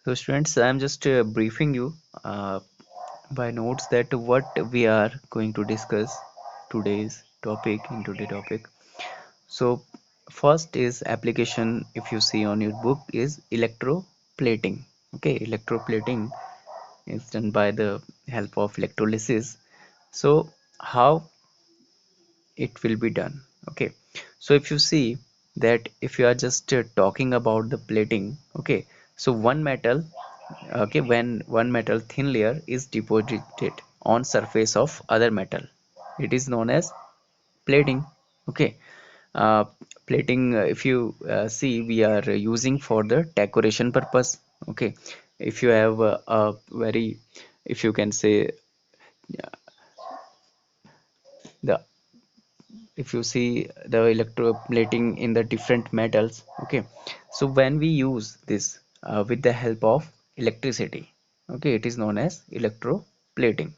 So students, I am just briefing you by notes that what we are going to discuss today's topic. So first is application, if you see on your book, is electroplating. Okay, electroplating is done by the help of electrolysis. So how it will be done? Okay, so if you see that if you are just talking about the plating, okay, so one metal, okay, when one metal thin layer is deposited on surface of other metal, it is known as plating. Okay, uh, plating, if you see, we are using for the decoration purpose. Okay, if you have a very, if you can say, the if you see the electroplating in the different metals, okay, so when we use this with the help of electricity, okay, it is known as electroplating.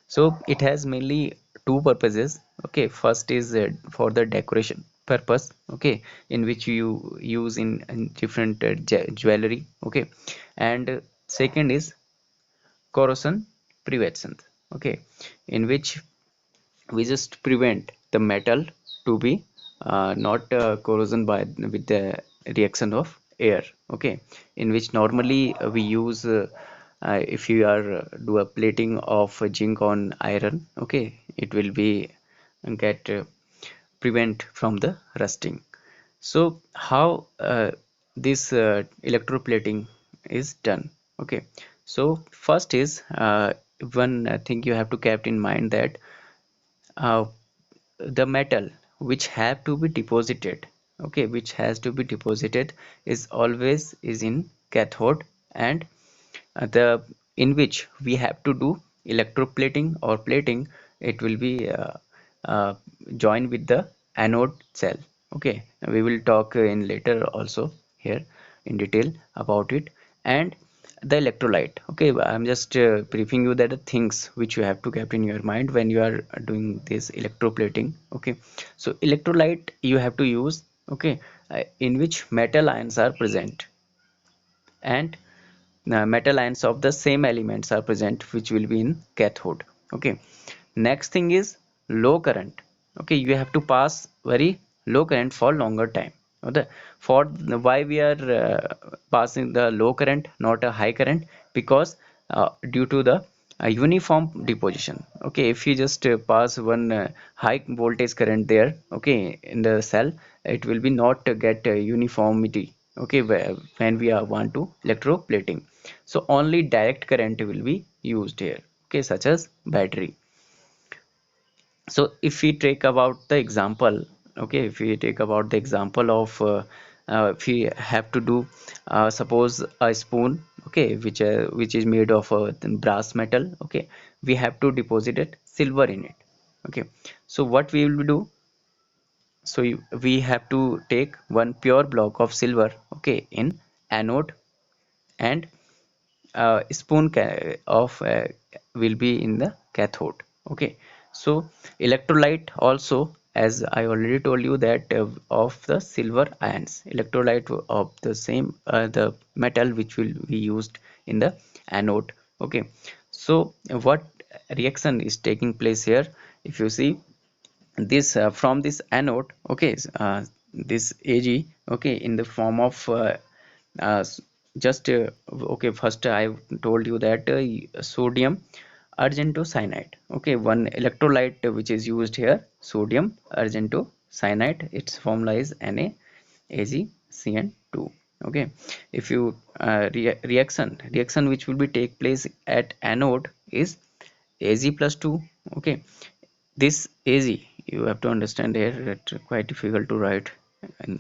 So it has mainly two purposes. Okay, first is for the decoration purpose, okay, in which you use in different jewelry, okay, and second is corrosion prevention, okay, in which we just prevent the metal to be not corrosion by with the reaction of air, okay, in which normally we use if you are do a plating of zinc on iron, okay, it will be get prevent from the rusting. So how this electroplating is done? Okay, so first is one thing you have to keep in mind that uh, the metal which have to be deposited, okay, which has to be deposited is always is in cathode, and the in which we have to do electroplating or plating, it will be uh, joined with the anode cell. Okay, we will talk in later also here in detail about it. And the electrolyte, okay, I'm just briefing you that the things which you have to keep in your mind when you are doing this electroplating. Okay, so electrolyte you have to use, okay, in which metal ions are present, and metal ions of the same elements are present which will be in cathode. Okay, next thing is low current. Okay, you have to pass very low current for longer time. Okay, for why we are passing the low current, not a high current? Because due to the uniform deposition. Okay, if you just pass one high voltage current there, okay, in the cell, it will be not get uniformity. Okay, when we are want to electroplating, so only direct current will be used here, okay, such as battery. So if we take about the example, okay, if we take about the example of if we have to do suppose a spoon, okay, which is made of brass metal, okay, we have to deposit it silver in it. Okay, so what we will do? So we have to take one pure block of silver, okay, in anode, and spoon of will be in the cathode. Okay, so electrolyte also, as I already told you that of the silver ions, electrolyte of the same the metal which will be used in the anode. Okay, so what reaction is taking place here? If you see this from this anode, okay, this Ag, okay, in the form of uh, s- just okay, first I told you that sodium argentocyanide, okay, one electrolyte which is used here, sodium argentocyanide, its formula is NaAgCN2. Okay, if you reaction which will be take place at anode is Ag plus 2. Okay, this Ag, you have to understand here that quite difficult to write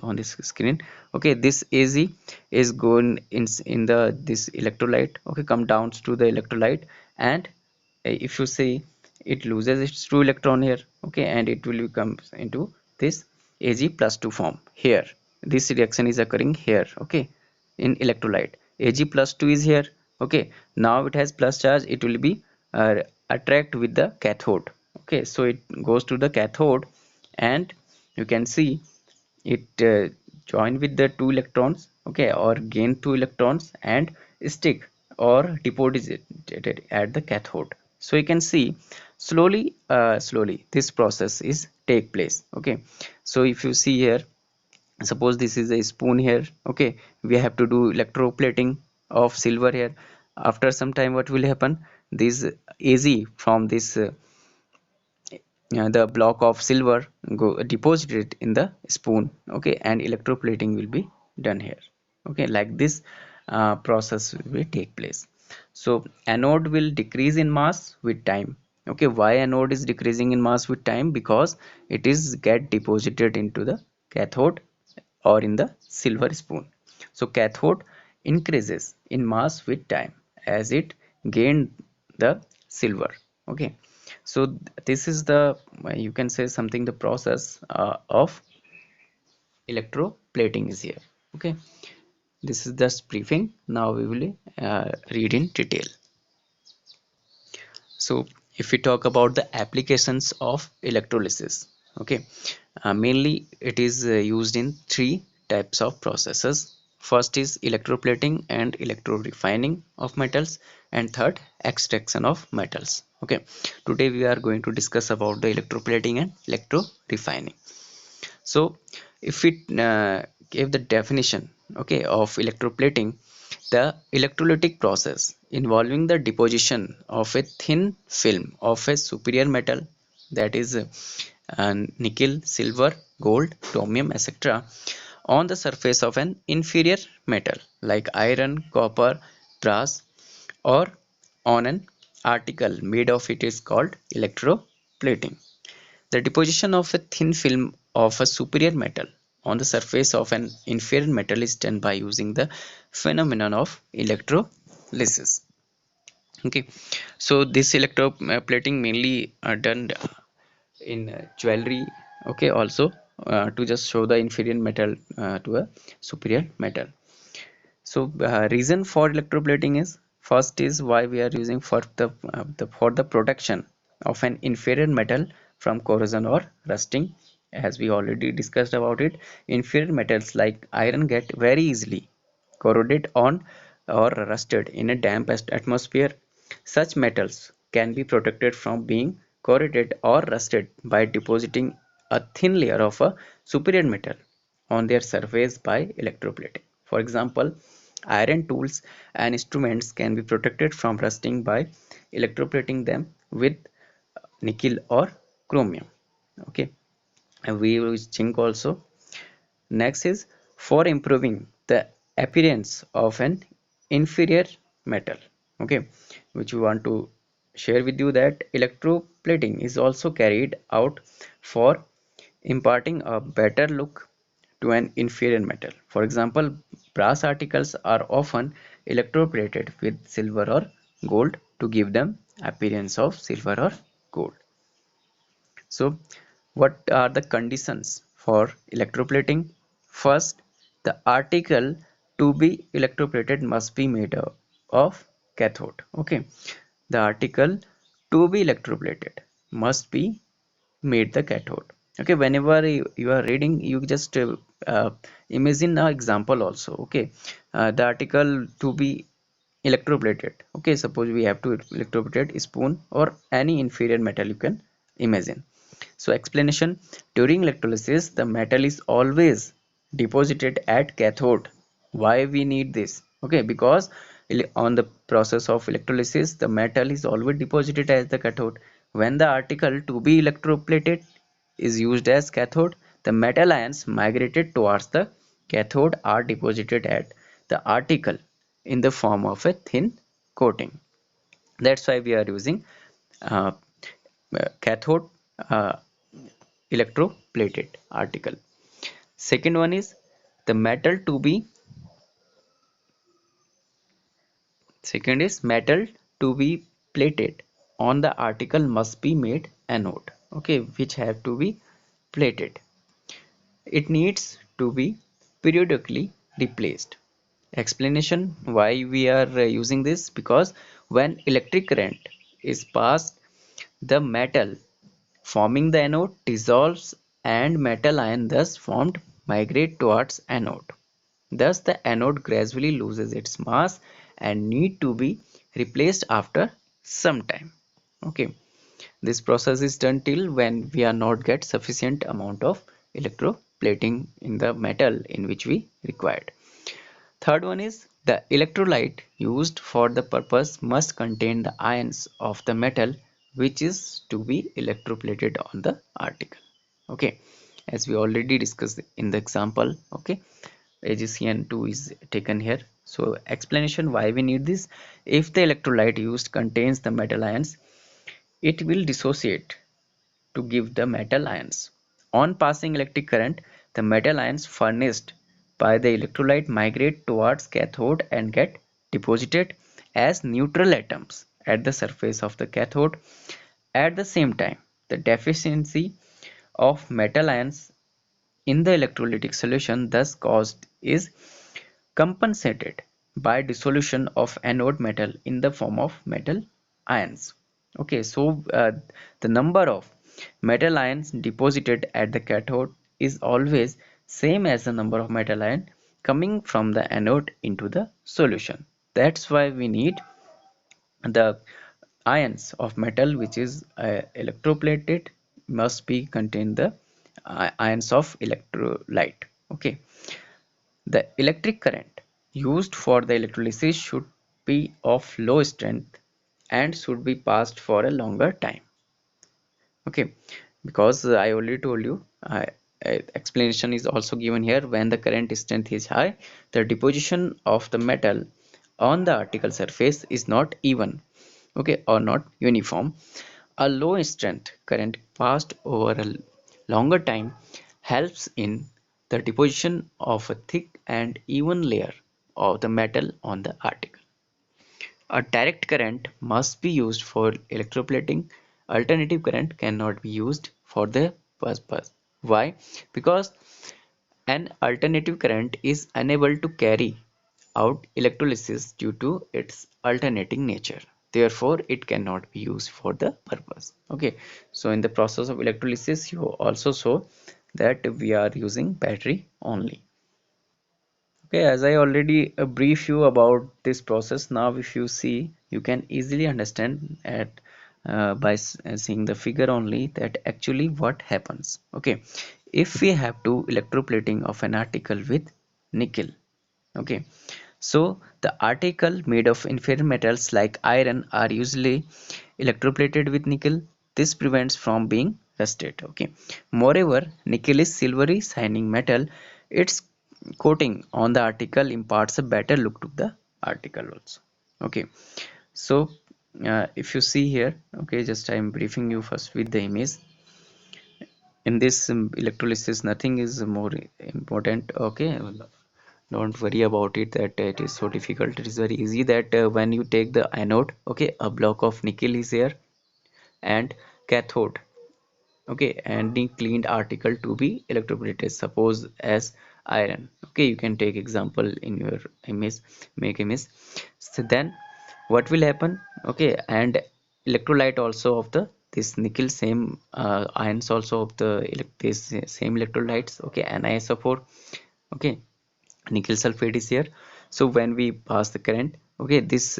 on this screen. Okay, this Ag is going in the this electrolyte, okay, come down to the electrolyte, and if you see, it loses its 2 electron here, okay, and it will come into this Ag plus 2 form here. This reaction is occurring here, okay, in electrolyte. Ag plus 2 is here. Okay, now it has plus charge, it will be attract with the cathode. Okay, so it goes to the cathode, and you can see it join with the 2 electrons, okay, or gain 2 electrons, and stick or deposited at the cathode. So you can see slowly this process is take place. Okay, so if you see here, suppose this is a spoon here. Okay, we have to do electroplating of silver here. After some time, what will happen? This AZ from this the block of silver go deposit it in the spoon. Okay, and electroplating will be done here. Okay, like this process will take place. So anode will decrease in mass with time. Okay, why anode is decreasing in mass with time? Because it is get deposited into the cathode or in the silver spoon. So cathode increases in mass with time as it gained the silver. Okay, so this is the you can say something the process of electroplating is here. Okay, this is just briefing. Now we will read in detail. So if we talk about the applications of electrolysis, okay, mainly it is used in three types of processes. First is electroplating and electro refining of metals, and third extraction of metals. Okay, today we are going to discuss about the electroplating and electro refining. So if we give the definition, okay, of electroplating, the electrolytic process involving the deposition of a thin film of a superior metal, that is nickel, silver, gold, chromium, etc., on the surface of an inferior metal like iron, copper, brass, or on an article made of it is called electroplating. The deposition of a thin film of a superior metal on the surface of an inferior metal is done by using the phenomenon of electrolysis. Okay, so this electroplating mainly done in jewelry. Okay, also to just show the inferior metal to a superior metal. So reason for electroplating is, first is why we are using for the protection of an inferior metal from corrosion or rusting. As we already discussed about it, inferior metals like iron get very easily corroded on or rusted in a damp atmosphere. Such metals can be protected from being corroded or rusted by depositing a thin layer of a superior metal on their surface by electroplating. For example, iron tools and instruments can be protected from rusting by electroplating them with nickel or chromium. Okay, and we use zinc also. Next is for improving the appearance of an inferior metal. Okay, which we want to share with you that electroplating is also carried out for imparting a better look to an inferior metal. For example, brass articles are often electroplated with silver or gold to give them appearance of silver or gold. So, what are the conditions for electroplating? First, the article to be electroplated must be made of cathode. Okay, the article to be electroplated must be made the cathode. Okay, whenever you are reading, you just imagine an example also. Okay, the article to be electroplated. Okay, suppose we have to electroplate a spoon or any inferior metal you can imagine. So explanation: during electrolysis the metal is always deposited at cathode. Why we need this? Okay, because on the process of electrolysis the metal is always deposited as the cathode. When the article to be electroplated is used as cathode, the metal ions migrated towards the cathode are deposited at the article in the form of a thin coating. That's why we are using uh, cathode uh, electroplated article. Second one is the metal to be second is metal to be plated on the article must be made anode. Okay, which have to be plated. It needs to be periodically replaced. Explanation why we are using this: because when electric current is passed, the metal forming the anode dissolves and metal ion thus formed migrate towards anode. Thus the anode gradually loses its mass and need to be replaced after some time. Okay, this process is done till when we are not get sufficient amount of electroplating in the metal in which we required. Third one is the electrolyte used for the purpose must contain the ions of the metal which is to be electroplated on the article. Okay, as we already discussed in the example. Okay, AgCN2 is taken here. So explanation why we need this: if the electrolyte used contains the metal ions, it will dissociate to give the metal ions. On passing electric current, the metal ions furnished by the electrolyte migrate towards cathode and get deposited as neutral atoms at the surface of the cathode. At the same time, the deficiency of metal ions in the electrolytic solution thus caused is compensated by dissolution of anode metal in the form of metal ions. Okay, so the number of metal ions deposited at the cathode is always same as the number of metal ion coming from the anode into the solution. That's why we need the ions of metal which is electroplated must be contain the ions of electrolyte. Okay, the electric current used for the electrolysis should be of low strength and should be passed for a longer time. Okay, because I already told you, explanation is also given here. When the current strength is high, the deposition of the metal on the article surface is not even, okay, or not uniform. A low strength current passed over a longer time helps in the deposition of a thick and even layer of the metal on the article. A direct current must be used for electroplating. Alternative current cannot be used for the purpose. Why? Because an alternative current is unable to carry out electrolysis due to its alternating nature. Therefore, it cannot be used for the purpose. Okay, so in the process of electrolysis, you also saw that we are using battery only. Okay, as I already brief you about this process, now if you see, you can easily understand at by seeing the figure only that actually what happens. Okay, if we have to electroplating of an article with nickel. Okay, so the article made of inferior metals like iron are usually electroplated with nickel. This prevents from being rusted. Okay, moreover, nickel is silvery shining metal. Its coating on the article imparts a better look to the article also. Okay, so if you see here, okay, just I am briefing you first with the image. In this electrolysis, nothing is more important. Okay, don't worry about it that it is so difficult. It is very easy that when you take the anode, okay, a block of nickel is here, and cathode, okay, and the cleaned article to be electroplated, suppose as iron. Okay, you can take example in your image, make image. So then what will happen? Okay, and electrolyte also of the this nickel, same ions also of the this same electrolytes. Okay, NiSO4. Okay, nickel sulfate is here. So when we pass the current, okay, this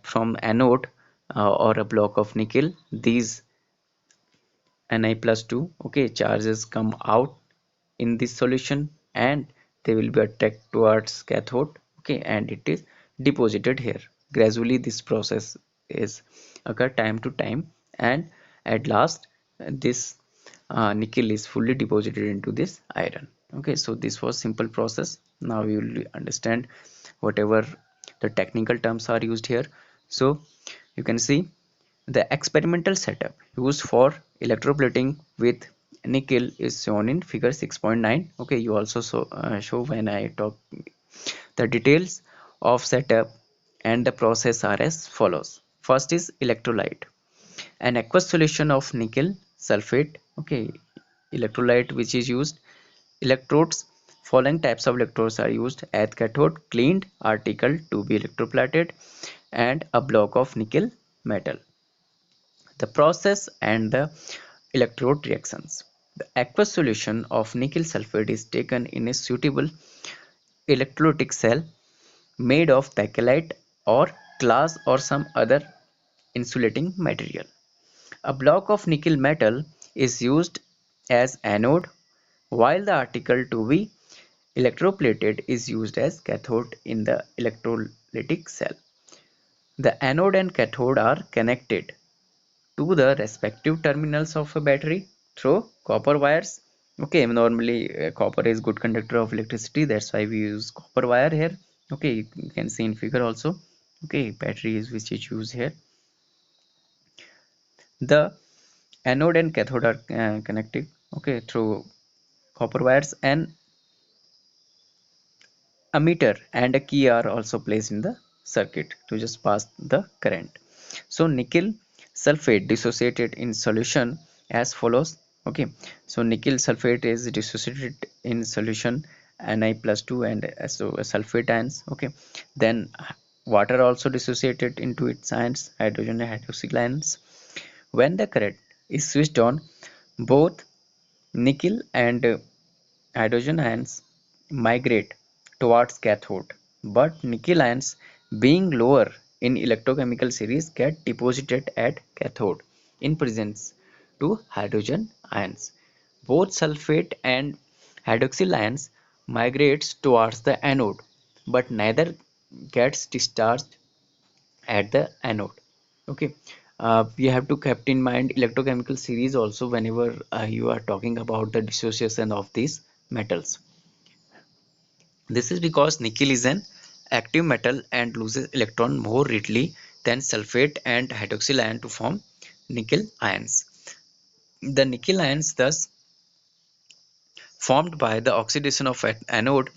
from anode or a block of nickel, these Ni plus 2, okay, charges come out in this solution and they will be attracted towards cathode, okay, and it is deposited here. Gradually this process is occur time to time, and at last this nickel is fully deposited into this iron. Okay, so this was simple process. Now you will understand whatever the technical terms are used here. So you can see the experimental setup used for electroplating with nickel is shown in figure 6.9. Okay, you also show when I talk the details of setup, and the process are as follows. First is electrolyte, an aqueous solution of nickel sulfate. Okay, electrolyte which is used. Electrodes, following types of electrodes are used: at cathode, cleaned article to be electroplated, and a block of nickel metal. The process and the electrode reactions. The aqueous solution of nickel sulfate is taken in a suitable electrolytic cell made of bakelite or glass or some other insulating material. A block of nickel metal is used as anode, while the article to be electroplated is used as cathode in the electrolytic cell. The anode and cathode are connected to the respective terminals of a battery through copper wires. Okay, normally copper is good conductor of electricity, that's why we use copper wire here. Okay, you can see in figure also. Okay, battery is which is used here. The anode and cathode are connected, okay, through copper wires, and ammeter and a key are also placed in the circuit to just pass the current. So nickel sulfate dissociated in solution as follows. Okay, so nickel sulfate is dissociated in solution Ni plus 2 and so sulfate ions. Okay, then water also dissociated into its ions, hydrogen and hydroxyl ions. When the current is switched on, both nickel and hydrogen ions migrate towards cathode, but nickel ions, being lower in electrochemical series, get deposited at cathode in presence to hydrogen ions. Both sulfate and hydroxyl ions migrates towards the anode, but neither gets discharged at the anode. Okay, we have to keep in mind electrochemical series also whenever you are talking about the dissociation of these metals. This is because nickel is an active metal and loses electron more readily than sulfate and hydroxyl ion to form nickel ions. The nickel ions thus formed by the oxidation of an anode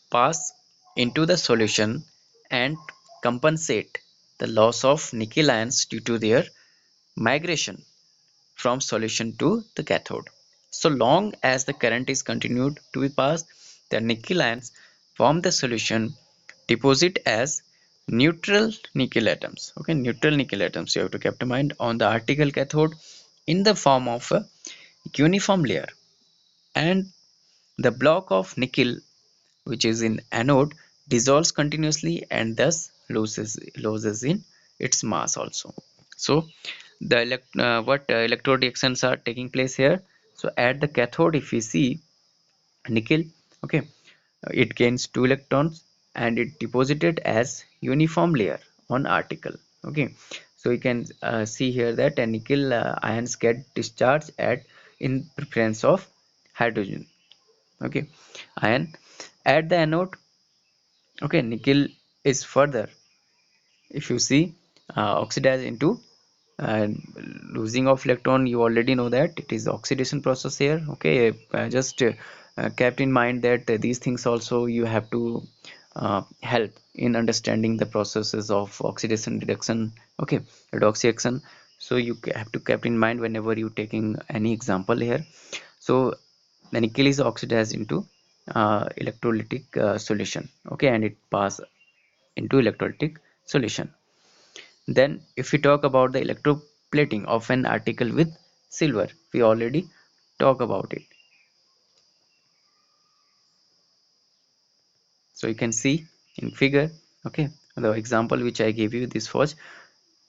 pass into the solution and compensate the loss of nickel ions due to their migration from solution to the cathode. So long as the current is continued to be passed, the nickel ions form the solution deposit as neutral nickel atoms. Okay, neutral nickel atoms you have to keep in mind on the article cathode in the form of a uniform layer, and the block of nickel which is in anode dissolves continuously and thus loses in its mass also. So the electrode reactions are taking place here. So at the cathode, if we see nickel, okay, it gains 2 electrons and it deposited as uniform layer on article. Okay, so you can see here that nickel ions get discharged at in preference of hydrogen. Okay, ion at the anode. Okay, nickel is further, if you see, oxidize into and losing of electron. You already know that it is oxidation process here. Okay, just kept in mind that these things also you have to help in understanding the processes of oxidation reduction. Okay, redox reaction. So you have to keep in mind whenever you taking any example here. So the nickel is oxidized into electrolytic solution. Okay, and it pass into electrolytic solution. Then if we talk about the electroplating of an article with silver, we already talk about it. So you can see in figure, okay, the example which I gave you, this was,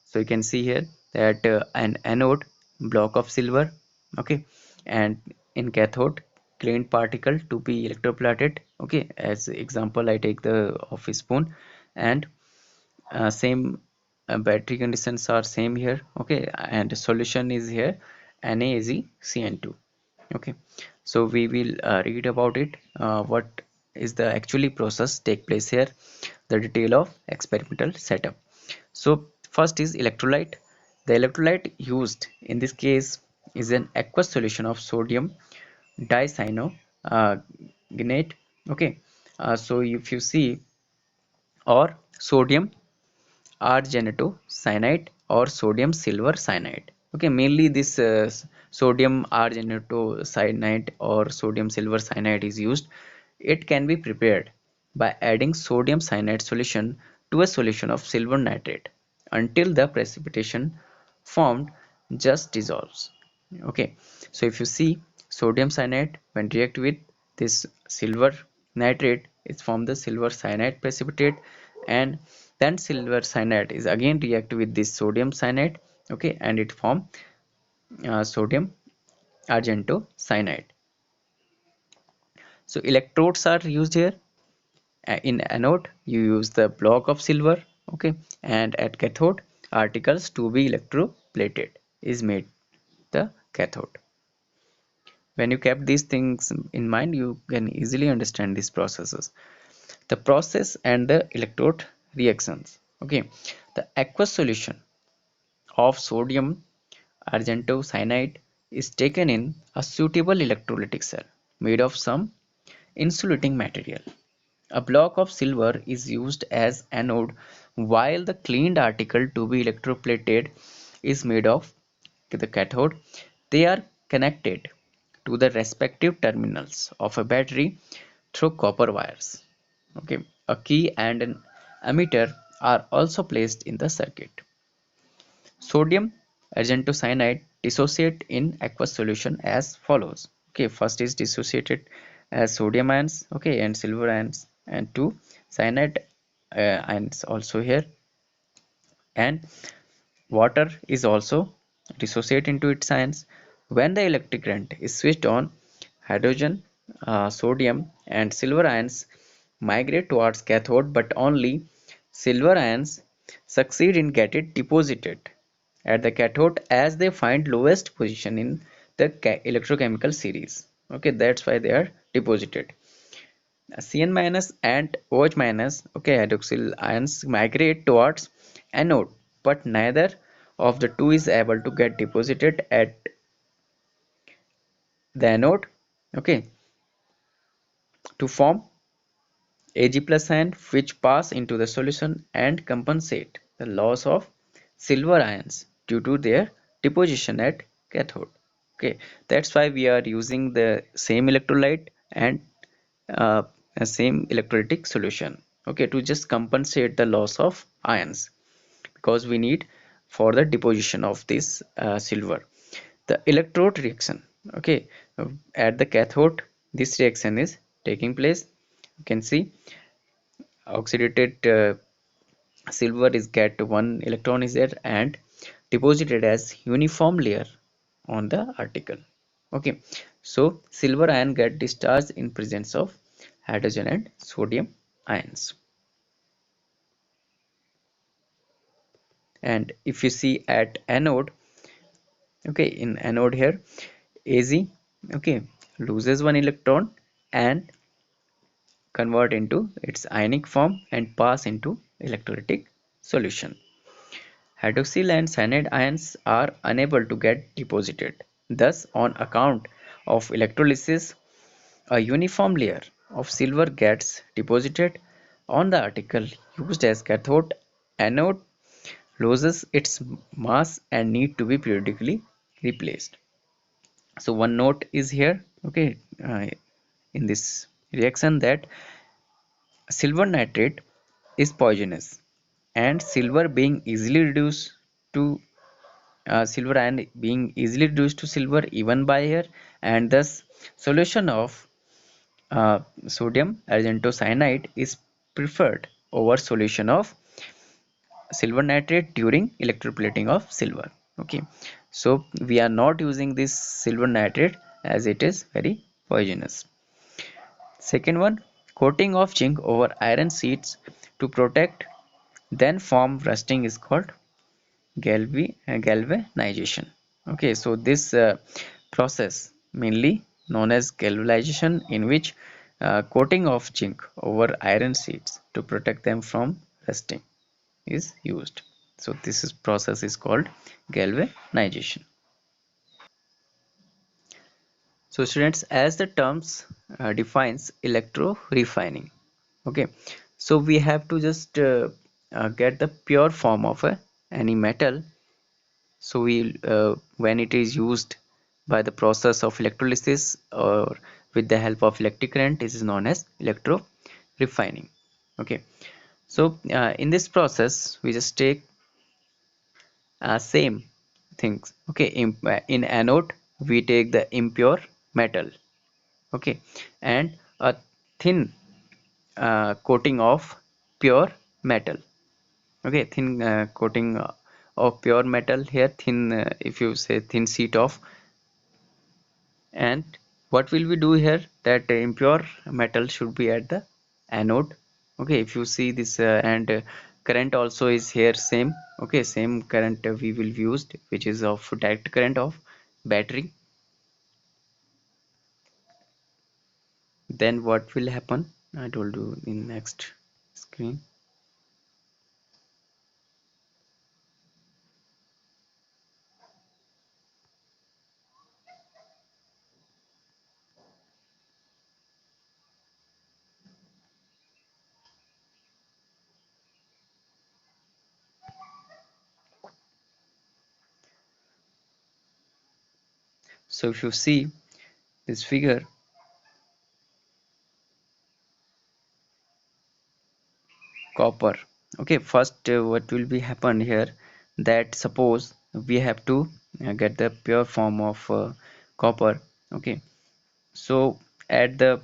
so you can see here that an anode block of silver, okay, and in cathode cleaned particle to be electroplated. Okay, as example I take the of a spoon, and same battery conditions are same here. Okay, and solution is here NaCN2. Okay, so we will read about it, what is the actually process take place here, the detail of experimental setup. So first is electrolyte. The electrolyte used in this case is an aqueous solution of sodium dicyanogate. Okay, so if you see, or sodium argentosinate or sodium silver cyanide. Okay, mainly this sodium argentosinate or sodium silver cyanide is used. It can be prepared by adding sodium cyanide solution to a solution of silver nitrate until the precipitation formed just dissolves. Okay, so if you see sodium cyanide when react with this silver nitrate, it's formed the silver cyanide precipitate, and then silver cyanide is again react with this sodium cyanide, okay, and it form sodium argento cyanide. So electrodes are used here. In anode you use the block of silver, okay, and at cathode articles to be electroplated is made the cathode. When you kept these things in mind, you can easily understand these processes. The process and the electrode reactions, okay. The aqueous solution of sodium argentocyanide is taken in a suitable electrolytic cell made of some insulating material. A block of silver is used as anode while the cleaned article to be electroplated is made of the cathode. They are connected to the respective terminals of a battery through copper wires. Okay, a key and an ammeter are also placed in the circuit. Sodium argentocyanide dissociate in aqueous solution as follows. Okay, first is dissociated as sodium ions, okay, and silver ions, and two cyanide ions also here, and water is also dissociate into its ions. When the electric current is switched on, hydrogen, sodium, and silver ions migrate towards cathode, but only silver ions succeed in getting deposited at the cathode as they find lowest position in the electrochemical series. Okay, that's why they are deposited. Cn minus and OH minus, okay, hydroxyl ions migrate towards anode, but neither of the two is able to get deposited at the anode, okay, to form Ag plus ion, which pass into the solution and compensate the loss of silver ions due to their deposition at cathode. Okay, that's why we are using the same electrolyte and uh, same electrolytic solution. Okay, to just compensate the loss of ions because we need for the deposition of this silver. The electrode reaction. Okay, at the cathode, this reaction is taking place. You can see oxidated silver is get one electron is there and deposited as uniform layer on the article. Okay, so silver ion get discharged in presence of hydrogen and sodium ions. And if you see at anode, okay, in anode here, Az, okay, loses one electron and convert into its ionic form and pass into electrolytic solution. Hydroxyl and cyanide ions are unable to get deposited. Thus, on account of electrolysis, a uniform layer of silver gets deposited on the article used as cathode. Anode loses its mass and need to be periodically replaced. So one note is here, okay, in this reaction that silver nitrate is poisonous, and silver being easily reduced to silver ion being easily reduced to silver even by air, and thus solution of sodium argentocyanide is preferred over solution of silver nitrate during electroplating of silver. Okay, so we are not using this silver nitrate as it is very poisonous. Second one, coating of zinc over iron sheets to protect then form rusting is called galvanization. Okay, so this process mainly known as galvanization, in which coating of zinc over iron sheets to protect them from rusting is used. So this is process is called galvanization. So students, as the terms defines electro refining, okay, so we have to just get the pure form of any metal. So we when it is used by the process of electrolysis or with the help of electric current, this is known as electro refining. Okay, so in this process we just take same things. Okay, in anode we take the impure metal, okay, and a thin coating of pure metal. Okay, thin coating of pure metal here, thin if you say thin sheet of. And what will we do here, that impure metal should be at the anode. Okay, if you see this and current also is here same. Okay, same current we will used, which is of direct current of battery. Then what will happen, I told you in next screen. So if you see this figure, copper. Okay, first what will be happen here, that suppose we have to get the pure form of copper. Okay, so at the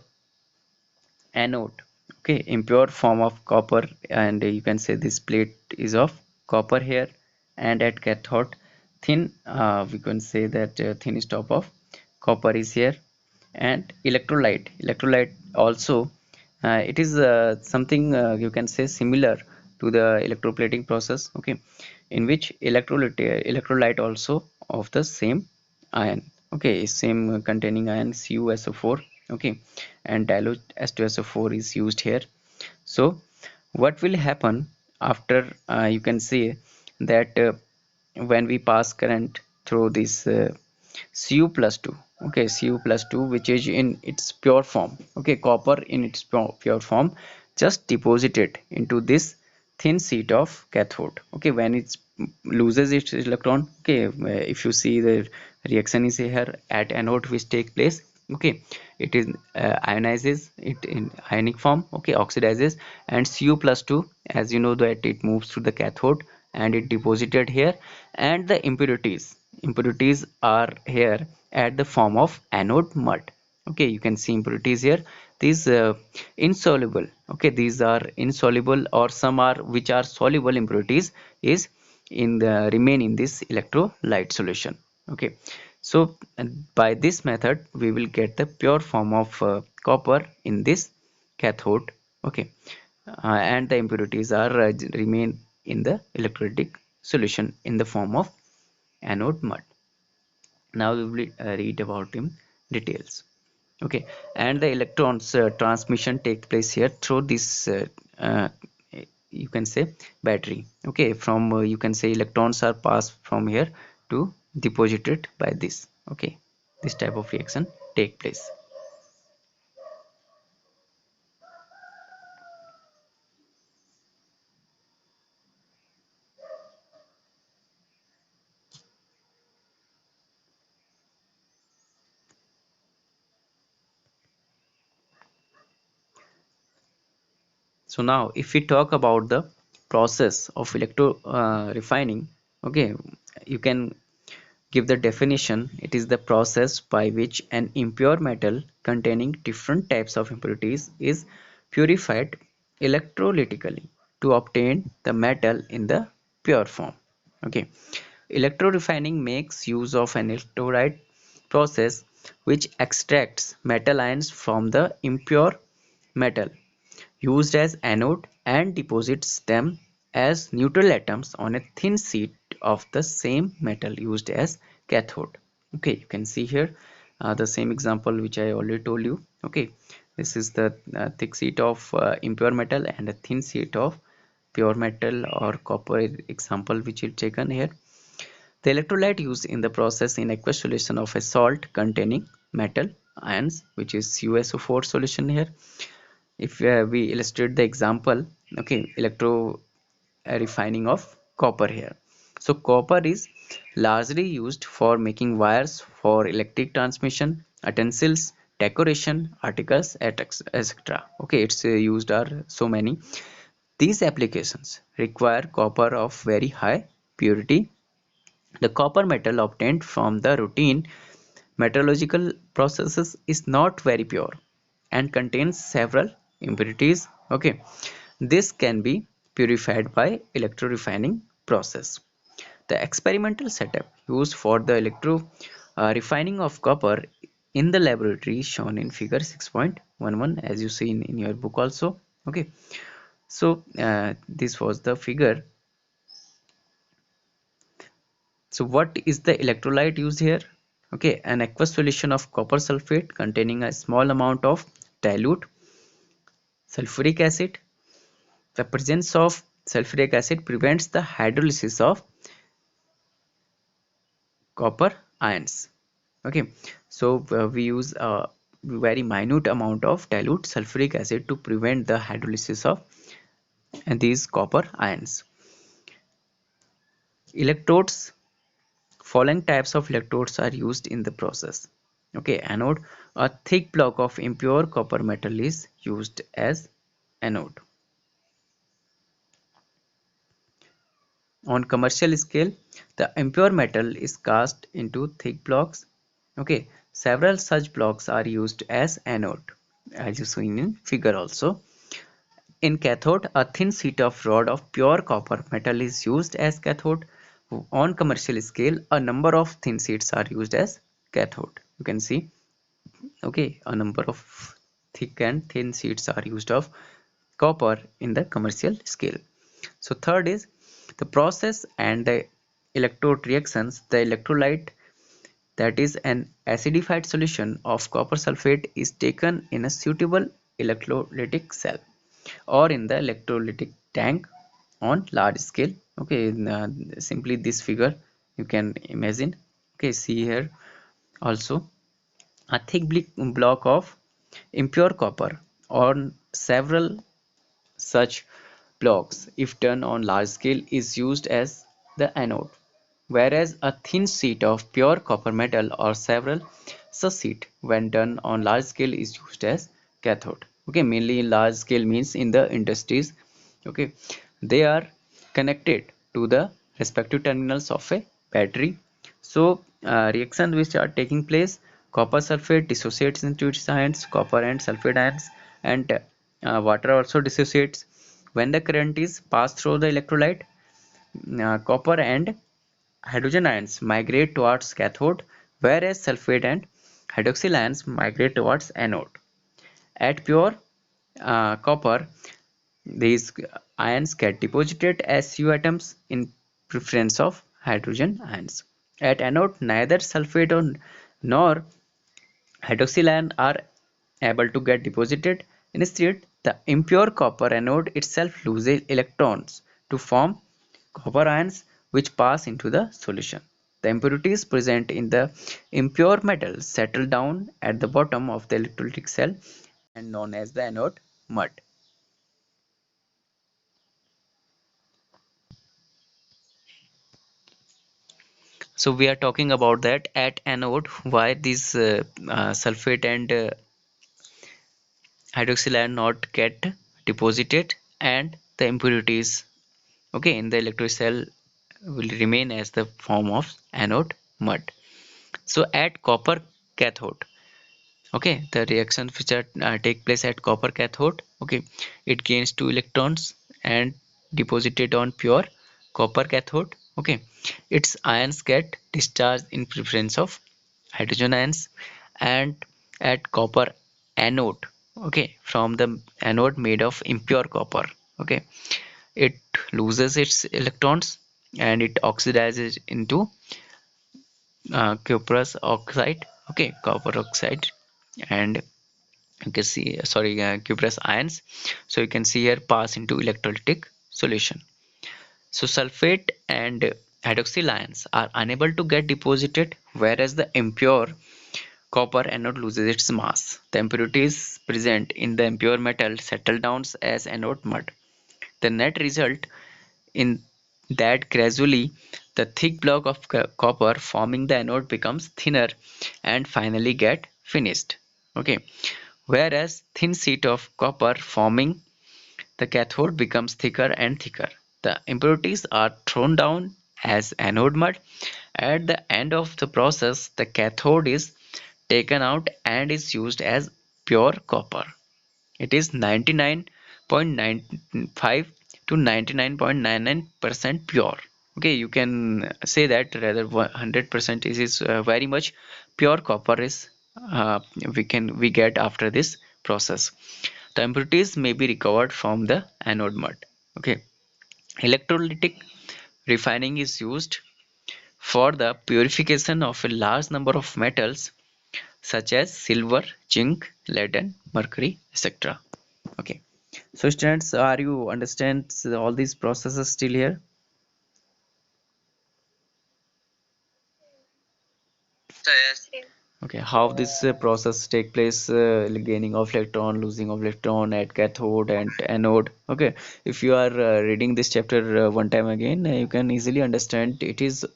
anode, okay, impure form of copper, and you can say this plate is of copper here. And at cathode, thin we can say that thin top of copper is here. And electrolyte also, it is something you can say similar to the electroplating process. Okay, in which electrolyte also of the same ion. Okay, same containing ion CuSO4. Okay, and dilute H2SO4 is used here. So what will happen after, you can see that when we pass current through this Cu plus 2. Okay, Cu plus 2, which is in its pure form. Okay, copper in its pure form, just deposited into this thin sheet of cathode. Okay, when it loses its electron. Okay, if you see the reaction is here at anode which take place. Okay, it is ionizes it in ionic form. Okay, oxidizes, and Cu plus 2, as you know that it moves through the cathode and it deposited here. And the impurities are here at the form of anode mud. Okay, you can see impurities here. These insoluble, okay, these are insoluble, or some are which are soluble impurities is in the remain in this electrolyte solution. Okay, so by this method we will get the pure form of copper in this cathode. Okay, and the impurities are remain in the electrolytic solution in the form of anode mud. Now we will read about in details. Okay, and the electrons transmission takes place here through this uh, you can say battery. Okay, from you can say electrons are passed from here to deposited by this. Okay, this type of reaction take place. So now if we talk about the process of electro refining. Okay, you can give the definition. It is the process by which an impure metal containing different types of impurities is purified electrolytically to obtain the metal in the pure form. Okay, electro refining makes use of an electrolyte process which extracts metal ions from the impure metal used as anode and deposits them as neutral atoms on a thin sheet of the same metal used as cathode. Okay, you can see here the same example which I already told you. Okay, this is the thick sheet of impure metal and a thin sheet of pure metal or copper example which is taken here. The electrolyte used in the process in aqueous solution of a salt containing metal ions, which is CuSO4 solution here. If we illustrate the example, okay, electro refining of copper here. So copper is largely used for making wires for electric transmission, utensils, decoration articles, etc. Okay, it's used are so many. These applications require copper of very high purity. The copper metal obtained from the routine metallurgical processes is not very pure and contains several impurities. Okay, this can be purified by electro refining process. The experimental setup used for the electro refining of copper in the laboratory is shown in figure 6.11, as you see in your book also. Okay, so this was the figure. So what is the electrolyte used here? Okay, an aqueous solution of copper sulfate containing a small amount of dilute sulfuric acid. The presence of sulfuric acid prevents the hydrolysis of copper ions. Okay, so we use a very minute amount of dilute sulfuric acid to prevent the hydrolysis of these copper ions. Electrodes. Following types of electrodes are used in the process. Okay, anode. A thick block of impure copper metal is used as anode. On commercial scale, the impure metal is cast into thick blocks. Okay, several such blocks are used as anode, as you see in figure also. In cathode, a thin sheet of rod of pure copper metal is used as cathode. On commercial scale, a number of thin sheets are used as cathode. You can see, okay, a number of thick and thin sheets are used of copper in the commercial scale. So third is the process and the electrode reactions. The electrolyte, that is an acidified solution of copper sulfate, is taken in a suitable electrolytic cell or in the electrolytic tank on large scale. Okay, simply this figure you can imagine. Okay, see here also a thick block of impure copper on several such blocks, if done on large scale, is used as the anode, whereas a thin sheet of pure copper metal or several such sheet when done on large scale is used as cathode. Okay, mainly in large scale means in the industries. Okay, they are connected to the respective terminals of a battery. So reactions which are taking place: copper sulfate dissociates into its ions, copper and sulfate ions, and water also dissociates. When the current is passed through the electrolyte, copper and hydrogen ions migrate towards cathode, whereas sulfate and hydroxyl ions migrate towards anode. At pure copper, these ions get deposited as Cu atoms in preference of hydrogen ions. At anode, neither sulfate nor hydroxyl ion are able to get deposited. Instead, the impure copper anode itself loses electrons to form copper ions which pass into the solution. The impurities present in the impure metal settle down at the bottom of the electrolytic cell and known as the anode mud. So we are talking about that at anode, why these sulfate and hydroxyl ion not get deposited, and the impurities, okay, in the electrode cell will remain as the form of anode mud. So at copper cathode, okay, the reactions which are take place at copper cathode, okay, it gains 2 electrons and deposited on pure copper cathode. Okay, its ions get discharged in preference of hydrogen ions. And at copper anode, okay, from the anode made of impure copper, okay, it loses its electrons and it oxidizes into cuprous oxide, okay, copper oxide, and you can see, sorry, cuprous ions. So you can see here pass into electrolytic solution. So sulfate and hydroxyl ions are unable to get deposited, whereas the impure copper anode loses its mass. The impurities present in the impure metal settle down as anode mud. The net result in that gradually the thick block of copper forming the anode becomes thinner and finally get finished. Okay, whereas thin sheet of copper forming the cathode becomes thicker and thicker. The impurities are thrown down as anode mud. At the end of the process, the cathode is taken out and is used as pure copper. It is 99.95% to 99.99% pure. Okay, you can say that rather 100% is very much pure copper is uh, we get after this process. The impurities may be recovered from the anode mud. Okay, electrolytic refining is used for the purification of a large number of metals such as silver, zinc, lead and mercury, etc. Okay, so students, are you understand all these processes still here? Okay, how this process take place, gaining of electron, losing of electron at cathode and anode. Okay, if you are reading this chapter one time again, you can easily understand it is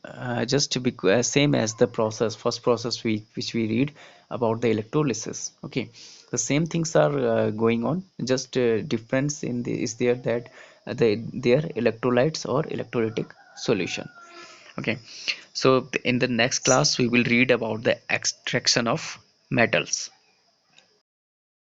just same as the process, first process which we read about the electrolysis. Okay, the same things are going on, just difference in the is there that they are electrolytes or electrolytic solution. Okay, so in the next class we will read about the extraction of metals.